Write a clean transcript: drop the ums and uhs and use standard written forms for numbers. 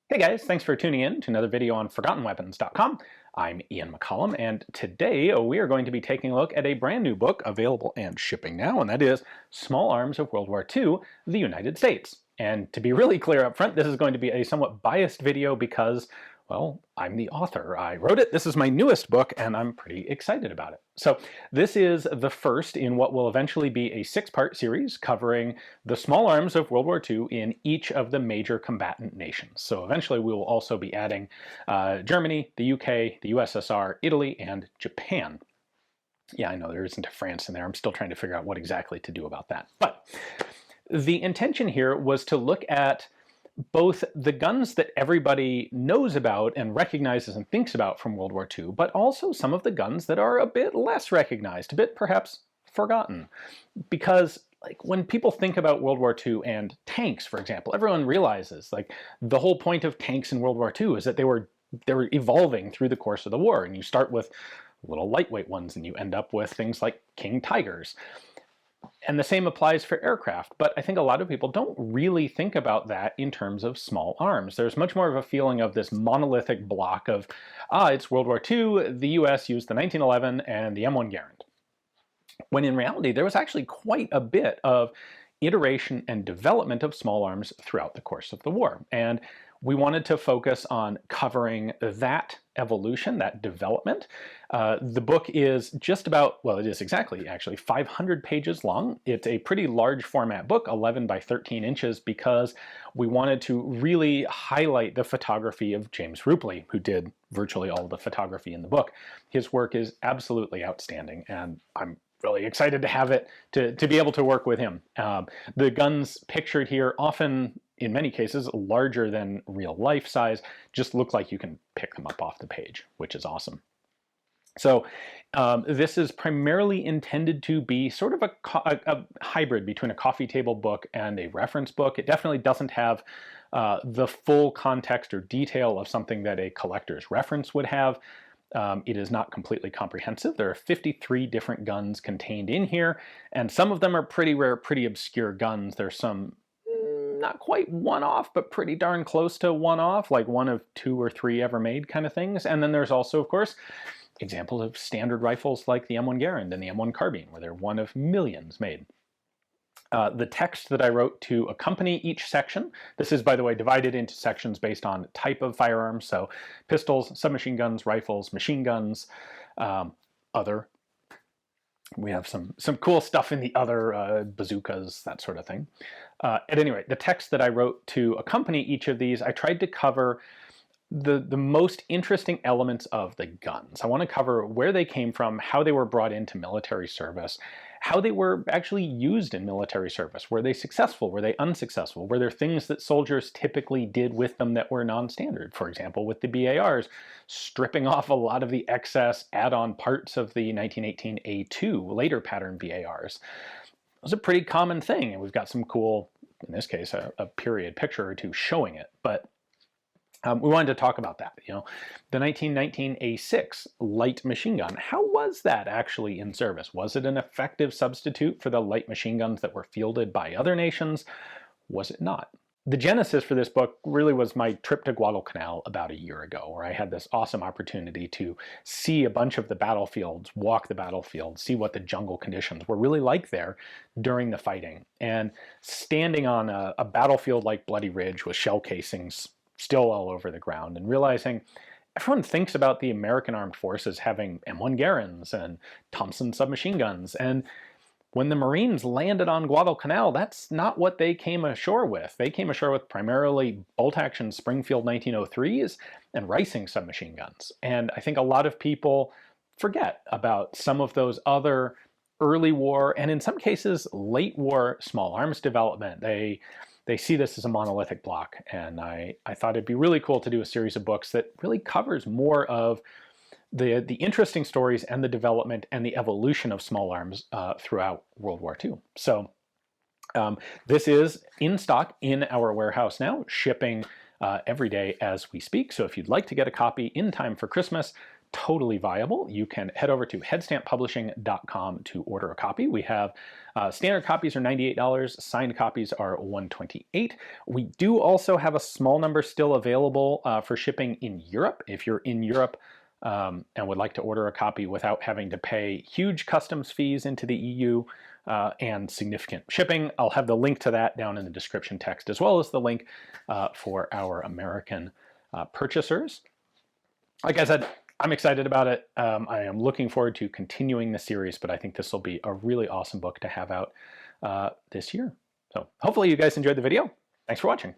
Hey guys, thanks for tuning in to another video on ForgottenWeapons.com. I'm Ian McCollum, and today we are going to be taking a look at a brand new book available and shipping now, and that is Small Arms of World War II, the United States. And to be really clear up front, this is going to be a somewhat biased video because, well, I'm the author. I wrote it, this is my newest book, and I'm pretty excited about it. So this is the first in what will eventually be a 6-part series covering the small arms of World War II in each of the major combatant nations. So eventually we will also be adding Germany, the UK, the USSR, Italy, and Japan. Yeah, I know there isn't a France in there. I'm still trying to figure out what exactly to do about that. But the intention here was to look at both the guns that everybody knows about and recognizes and thinks about from World War II, but also some of the guns that are a bit less recognized, a bit perhaps forgotten. Because like when people think about World War II and tanks, for example, everyone realizes like the whole point of tanks in World War II is that they were evolving through the course of the war, and you start with little lightweight ones and you end up with things like King Tigers. And the same applies for aircraft, but I think a lot of people don't really think about that in terms of small arms. There's much more of a feeling of this monolithic block of, it's World War II, the US used the 1911 and the M1 Garand. When in reality, there was actually quite a bit of iteration and development of small arms throughout the course of the war. And we wanted to focus on covering that evolution, that development. The book is just about, well, it is exactly actually 500 pages long. It's a pretty large format book, 11 by 13 inches, because we wanted to really highlight the photography of James Rupley, who did virtually all the photography in the book. His work is absolutely outstanding, and I'm really excited to have it, to be able to work with him. The guns pictured here often, in many cases, larger than real life size, just look like you can pick them up off the page, which is awesome. So this is primarily intended to be sort of a hybrid between a coffee table book and a reference book. It definitely doesn't have the full context or detail of something that a collector's reference would have. It is not completely comprehensive. There are 53 different guns contained in here, and some of them are pretty rare, pretty obscure guns. There's some not quite one-off, but pretty darn close to one-off, like one of 2 or 3 ever made kind of things. And then there's also, of course, examples of standard rifles like the M1 Garand and the M1 Carbine, where they're one of millions made. The text that I wrote to accompany each section, this is, by the way, divided into sections based on type of firearms, so pistols, submachine guns, rifles, machine guns, other. We have some cool stuff in the other, bazookas, that sort of thing. At any rate, the text that I wrote to accompany each of these, I tried to cover the most interesting elements of the guns. I want to cover where they came from, how they were brought into military service, how they were actually used in military service. Were they successful? Were they unsuccessful? Were there things that soldiers typically did with them that were non-standard? For example, with the BARs, stripping off a lot of the excess add-on parts of the 1918 A2 later pattern BARs. It was a pretty common thing, and we've got some cool, in this case, a period picture or two showing it. But we wanted to talk about that. You know, the 1919 A6 light machine gun. How was that actually in service? Was it an effective substitute for the light machine guns that were fielded by other nations? Was it not? The genesis for this book really was my trip to Guadalcanal about a year ago, where I had this awesome opportunity to see a bunch of the battlefields, walk the battlefield, see what the jungle conditions were really like there during the fighting. And standing on a battlefield like Bloody Ridge with shell casings still all over the ground, and realizing everyone thinks about the American armed forces having M1 Garands and Thompson submachine guns, and when the Marines landed on Guadalcanal, that's not what they came ashore with. They came ashore with primarily bolt-action Springfield 1903s and Rising submachine guns. And I think a lot of people forget about some of those other early war, and in some cases late war, small arms development. They see this as a monolithic block, and I thought it'd be really cool to do a series of books that really covers more of the interesting stories and the development and the evolution of small arms throughout World War II. So this is in stock in our warehouse now, shipping every day as we speak. So if you'd like to get a copy in time for Christmas, totally viable. You can head over to headstamppublishing.com to order a copy. We have standard copies are $98, signed copies are $128. We do also have a small number still available for shipping in Europe. If you're in Europe and would like to order a copy without having to pay huge customs fees into the EU and significant shipping, I'll have the link to that down in the description text, as well as the link for our American purchasers. Like I said, I'm excited about it. I am looking forward to continuing the series, but I think this will be a really awesome book to have out this year. So hopefully you guys enjoyed the video. Thanks for watching.